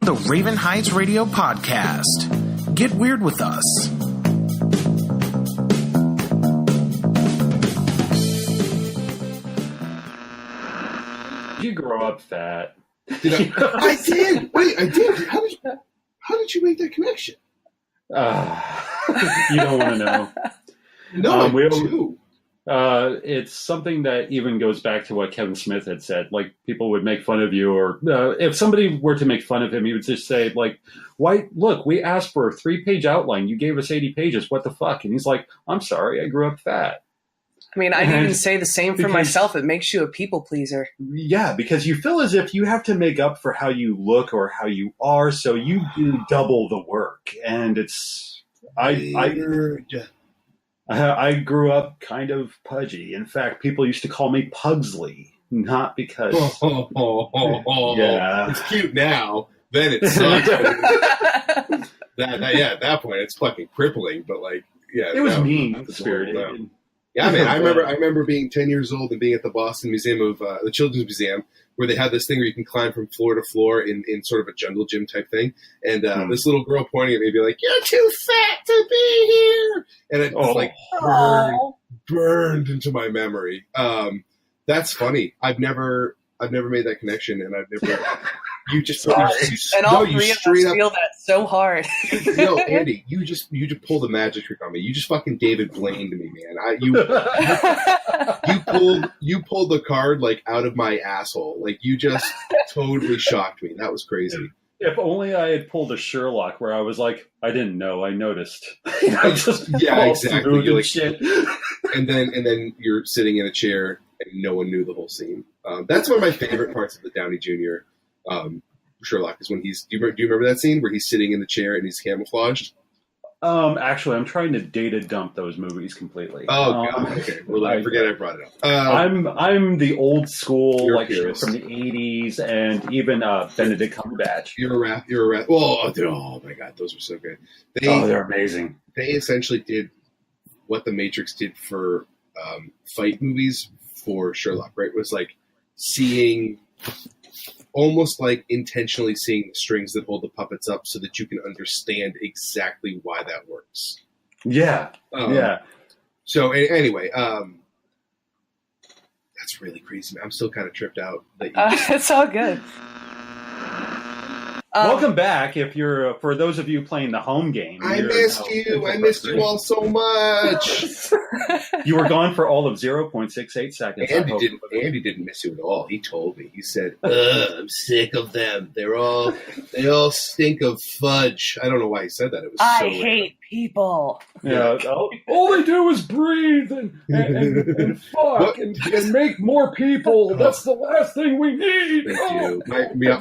The Raven Heights Radio Podcast. Get weird with us. Did you grow up fat? Did I did. Wait, I did. How did you make that connection? You don't want to know. No, I do. It's something that even goes back to what Kevin Smith had said. Like, people would make fun of you, or if somebody were to make fun of him, he would just say, like, "Why? Look, we asked for a 3-page outline. You gave us 80 pages. What the fuck?" And he's like, "I'm sorry, I grew up fat." I mean, I'd even say the same for myself. It makes you a people pleaser. Yeah, because you feel as if you have to make up for how you look or how you are, so you do double the work. And it's I grew up kind of pudgy. In fact, people used to call me Pugsley, not because yeah, it's cute now. Then it sucks. At that point, it's fucking crippling. But like, yeah, it was mean spirited. Yeah, man. I remember being 10 years old and being at the Boston Museum of the Children's Museum, where they had this thing where you can climb from floor to floor in sort of a jungle gym type thing. And this little girl pointing at me, be like, "You're too fat to be here," and it was like burned into my memory. That's funny. I've never made that connection, and I've never. You just and all three of us feel that so hard. No, Andy, you just pulled a magic trick on me. You just fucking David Blaine to me, man. You pulled the card like out of my asshole. Like, you just totally shocked me. That was crazy. If only I had pulled a Sherlock where I was like, I didn't know, I noticed. Yeah, exactly. You're like, shit. And then you're sitting in a chair and no one knew the whole scene. That's one of my favorite parts of the Downey Jr. Sherlock is when he's. Do you remember that scene where he's sitting in the chair and he's camouflaged? Actually, I'm trying to data dump those movies completely. Oh, God. Okay. Well, I forget I brought it up. I'm the old school, like purist. From the 80s, and even Benedict Cumberbatch. You're a rat. Oh my God, those were so good. They're amazing. They essentially did what The Matrix did for fight movies for Sherlock. Right? It was like seeing. Almost like intentionally seeing the strings that hold the puppets up so that you can understand exactly why that works. Yeah. Yeah. So anyway, that's really crazy, man. I'm still kind of tripped out. It's all good. Welcome back. If you're for those of you playing the home game, I missed you. I missed you all so much. You were gone for all of 0.68 seconds. Andy didn't miss you at all. He told me. He said, "I'm sick of them. They all stink of fudge." I don't know why he said that. It was. I hate people. Yeah. All they do is breathe and fuck and make more people. That's the last thing we need. Thank you.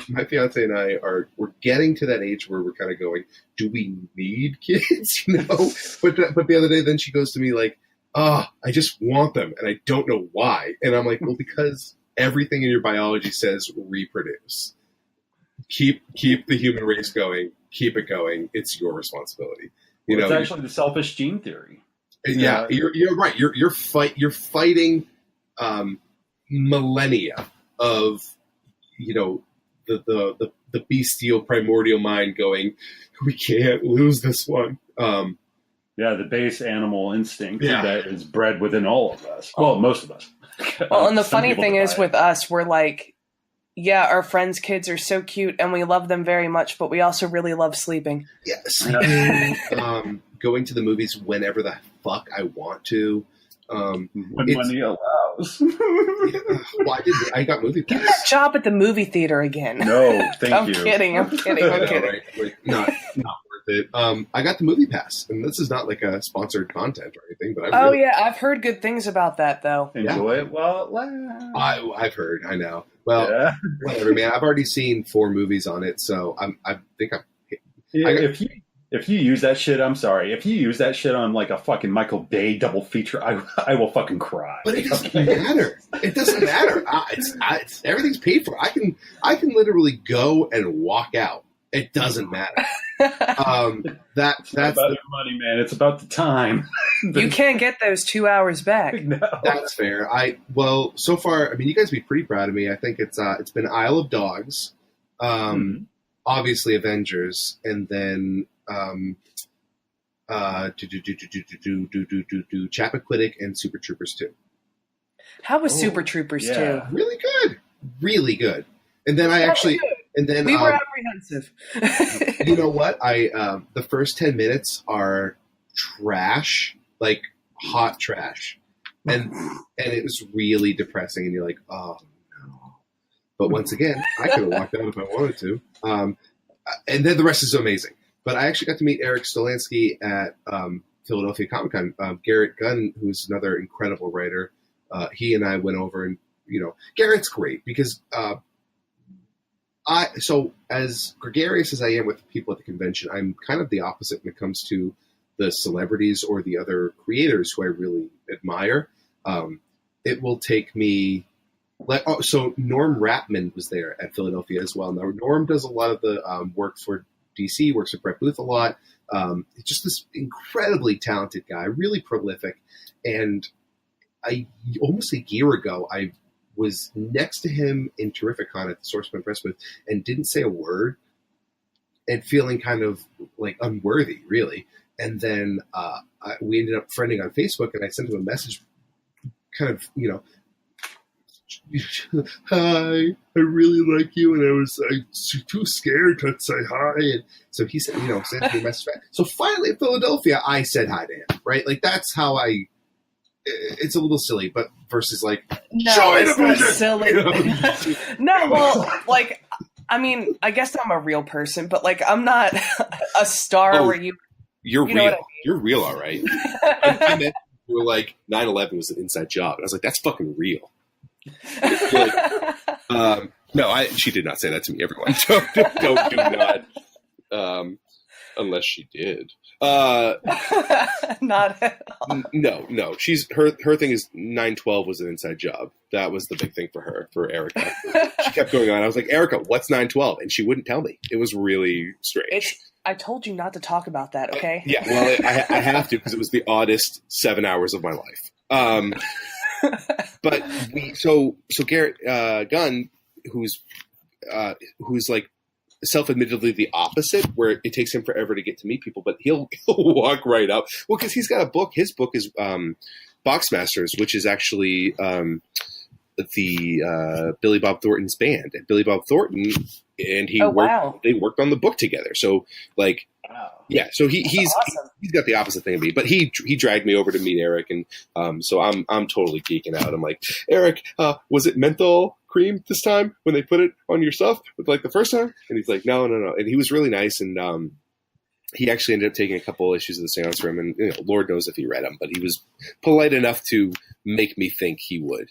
My fiance and I we're getting to that age where we're kind of going, do we need kids? But the other day, then she goes to me like, I just want them, and I don't know why. And I'm like, well, because everything in your biology says reproduce. Keep the human race going. Keep it going. It's your responsibility. It's actually the selfish gene theory. Yeah, you're right. You're fighting millennia of the bestial primordial mind going, we can't lose this one. The base animal instinct that is bred within all of us. Well, most of us. Well, and the funny thing is with us, we're like, yeah, our friends' kids are so cute and we love them very much, but we also really love sleeping. Yeah, sleeping, going to the movies whenever the fuck I want to. When money allows. Well, I got movie pass. Get that job at the movie theater again. No, thank I'm you. Kidding. I'm kidding. Right? Like, not worth it. I got the movie pass, and this is not like a sponsored content or anything. But I've heard good things about that though. Enjoy it? Well, I've heard. I know. Well, whatever, man. I've already seen 4 movies on it, so I think If you use that shit, I'm sorry. If you use that shit on like a fucking Michael Bay double feature, I will fucking cry. But it doesn't matter. It doesn't matter. It's everything's paid for. I can literally go and walk out. It doesn't matter. That's about the money, man. It's about the time. You can't get those 2 hours back. No. That's fair. So far, I mean, you guys be pretty proud of me. I think it's been Isle of Dogs, obviously Avengers, and then Chappaquiddick and Super Troopers 2. How was Super Troopers 2? Really good. Really good. And then we were apprehensive. You know what? The first 10 minutes are trash, like hot trash. And it was really depressing, and you're like, oh no. But once again, I could have walked out if I wanted to. And then the rest is amazing. But I actually got to meet Eric Stolansky at Philadelphia Comic Con. Garrett Gunn, who's another incredible writer, he and I went over, and Garrett's great because so as gregarious as I am with people at the convention, I'm kind of the opposite when it comes to the celebrities or the other creators who I really admire. It will take me so Norm Rapman was there at Philadelphia as well. Now Norm does a lot of the work for DC, works with Brett Booth a lot. Just this incredibly talented guy, really prolific. And almost a year ago, I was next to him in Terrificon at the Sourcepoint Press booth and didn't say a word, and feeling kind of like unworthy, really. And then we ended up friending on Facebook, and I sent him a message kind of, hi, I really like you, and I was too scared to say hi. And so he said, sent me a message back. So finally in Philadelphia, I said hi to him, right? Like, that's how it's a little silly, but versus like, no, it's not silly. No, well, like, I mean, I guess I'm a real person, but like, I'm not a star where you're you real. know what I mean? You're real, all right. I meant you were like 9/11 was an inside job. And I was like, that's fucking real. No, she did not say that to me. Everyone, don't do not, unless she did. Not at all. No. She's her thing is 9/12 was an inside job. That was the big thing for her, for Erica. She kept going on. I was like, Erica, what's 9/12? And she wouldn't tell me. It was really strange. I told you not to talk about that, okay? Yeah, well, I have to because it was the oddest 7 hours of my life. But so Garrett Gunn, who's like self-admittedly the opposite, where it takes him forever to get to meet people, but he'll walk right up. Well, because he's got a book. His book is Boxmasters, which is actually the Billy Bob Thornton's band. And Billy Bob Thornton and they worked on the book together. So like, yeah, so he's awesome. He's got the opposite thing of me, but he dragged me over to meet Eric, and so I'm totally geeking out. I'm like, Eric, was it menthol cream this time when they put it on your stuff with like the first time? And he's like, no. And he was really nice, and he actually ended up taking a couple issues of the Seance Room, and Lord knows if he read them, but he was polite enough to make me think he would.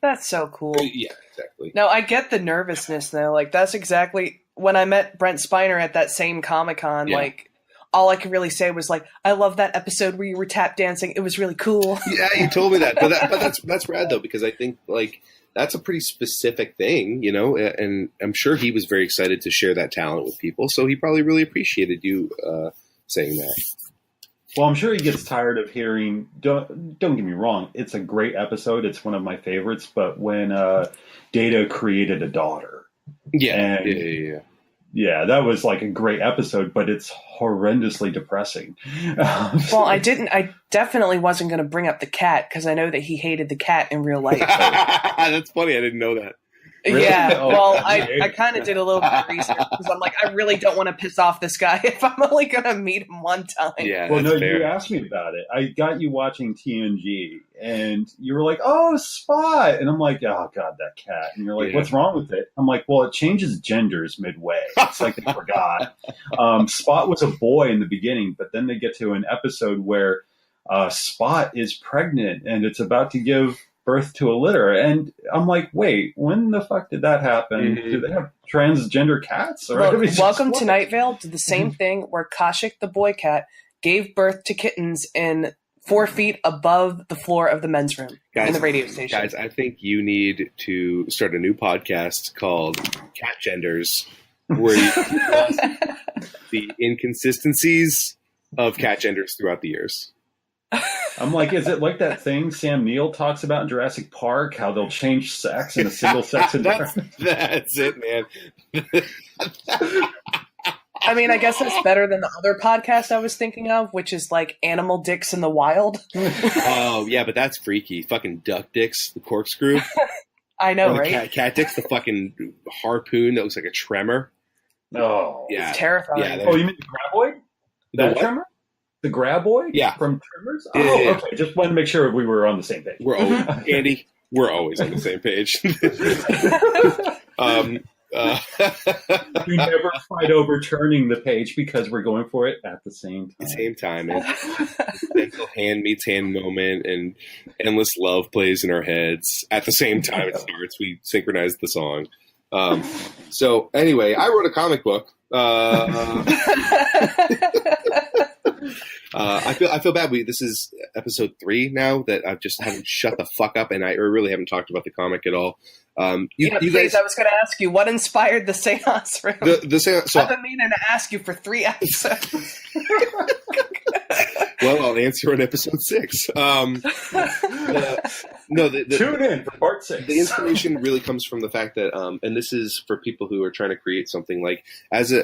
That's so cool. Yeah, exactly. No, I get the nervousness though. Like, that's exactly when I met Brent Spiner at that same Comic-Con, like, all I could really say was like, I love that episode where you were tap dancing. It was really cool. Yeah, you told me that. But that's rad though, because I think like that's a pretty specific thing, and I'm sure he was very excited to share that talent with people. So he probably really appreciated you saying that. Well, I'm sure he gets tired of hearing, don't get me wrong, it's a great episode. It's one of my favorites. But when Data created a daughter. Yeah. Yeah, that was like a great episode, but it's horrendously depressing. Well, I definitely wasn't going to bring up the cat because I know that he hated the cat in real life. That's funny. I didn't know that. Really? Yeah, well, I kind of did a little bit of research because I'm like, I really don't want to piss off this guy if I'm only going to meet him one time. Yeah, well, no, fair. You asked me about it. I got you watching TNG, and you were like, oh, Spot. And I'm like, oh, God, that cat. And you're like, what's wrong with it? I'm like, well, it changes genders midway. It's like they forgot. Spot was a boy in the beginning, but then they get to an episode where Spot is pregnant, and it's about to give birth to a litter, and I'm like, wait, when the fuck did that happen? Do they have transgender cats? Or Look, Welcome to Night Vale did the same thing where Kashik the boy cat gave birth to kittens in 4 feet above the floor of the men's room in the radio station. Guys, I think you need to start a new podcast called Cat Genders, where you discuss the inconsistencies of cat genders throughout the years. I'm like, is it like that thing Sam Neill talks about in Jurassic Park, how they'll change sex in a single-sex environment? That's it, man. I mean, I guess that's better than the other podcast I was thinking of, which is like Animal Dicks in the Wild. Oh, yeah, but that's freaky. Fucking duck dicks, the corkscrew. I know, right? Cat dicks, the fucking harpoon that looks like a tremor. Oh. Yeah. It's terrifying. Yeah, Oh, you mean the graboid? That tremor? The graboid? Yeah. From Tremors? Yeah, Oh, yeah. okay. Just wanted to make sure we were on the same page. We're always, Andy, we're always on the same page. We never fight over turning the page because we're going for it at the same time. At the same time. And gentle hand meets hand moment and endless love plays in our heads. At the same time it starts, we synchronize the song. So anyway, I wrote a comic book. I feel bad. This is episode 3 now that I've just haven't shut the fuck up, and I really haven't talked about the comic at all. You please, guys, I was going to ask you, what inspired the Seance Room? the Seance. So, I've been meaning to ask you for 3 episodes. well, I'll answer in episode 6. Tune in for part 6. The inspiration really comes from the fact that, and this is for people who are trying to create something, like as a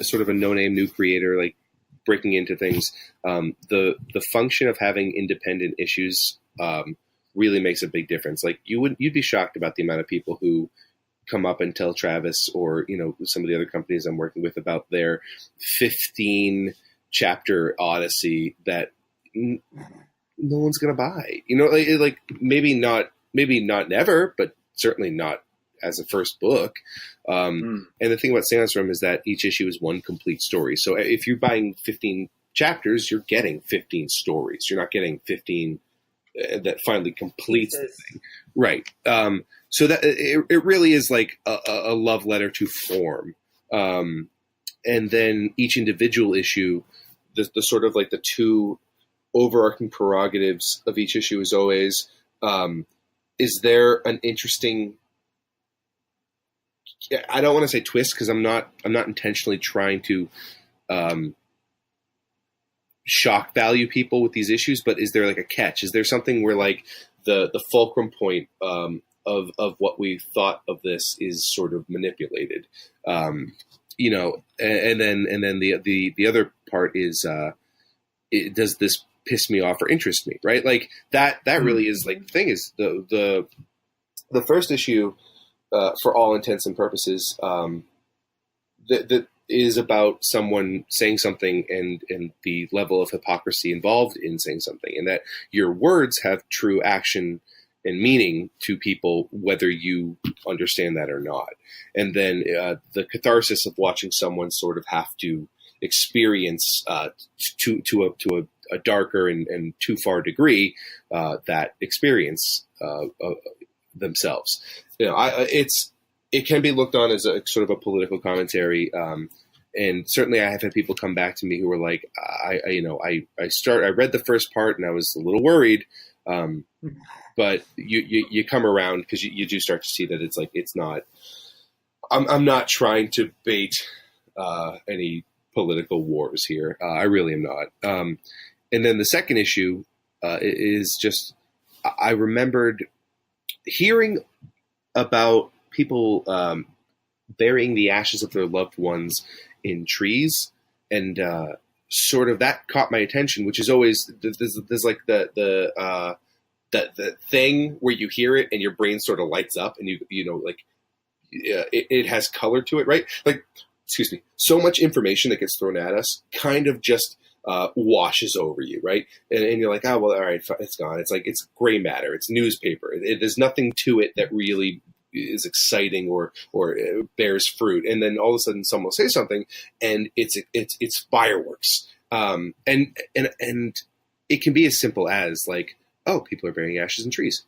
sort of a no-name new creator, like breaking into things, the function of having independent issues really makes a big difference. Like you'd be shocked about the amount of people who come up and tell Travis or some of the other companies I'm working with about their 15 chapter odyssey that no one's gonna buy. Like maybe not never, but certainly not as a first book. And the thing about Seance Room is that each issue is one complete story. So if you're buying 15 chapters, you're getting 15 stories. You're not getting 15 that finally completes the thing. Right. So that it really is like a love letter to form. And then each individual issue, the sort of like the 2 overarching prerogatives of each issue is always, is there an interesting, I don't want to say twist because I'm not intentionally trying to shock value people with these issues, but is there like a catch? Is there something where like the fulcrum point of what we thought of this is sort of manipulated? And then the other part is does this piss me off or interest me? Right? Like that really is like the thing is the first issue. For all intents and purposes, that is about someone saying something and the level of hypocrisy involved in saying something, and that your words have true action and meaning to people, whether you understand that or not. And then the catharsis of watching someone sort of have to experience to a darker and too far degree that experience themselves. It can be looked on as a sort of a political commentary, and certainly I have had people come back to me who were like, I read the first part and I was a little worried, but you come around because you do start to see that it's like it's not. I'm not trying to bait any political wars here. I really am not. And then the second issue is just I remembered hearing about people burying the ashes of their loved ones in trees, and sort of that caught my attention, which is always there's like the thing where you hear it and your brain sort of lights up and it has color to it, right? Like, excuse me, so much information that gets thrown at us kind of just washes over you, right? And you're like, oh, well, all right, it's gone. It's like, it's gray matter. It's newspaper. There's nothing to it that really is exciting or bears fruit. And then all of a sudden someone will say something and it's fireworks. And it can be as simple as like, oh, people are burying ashes in trees.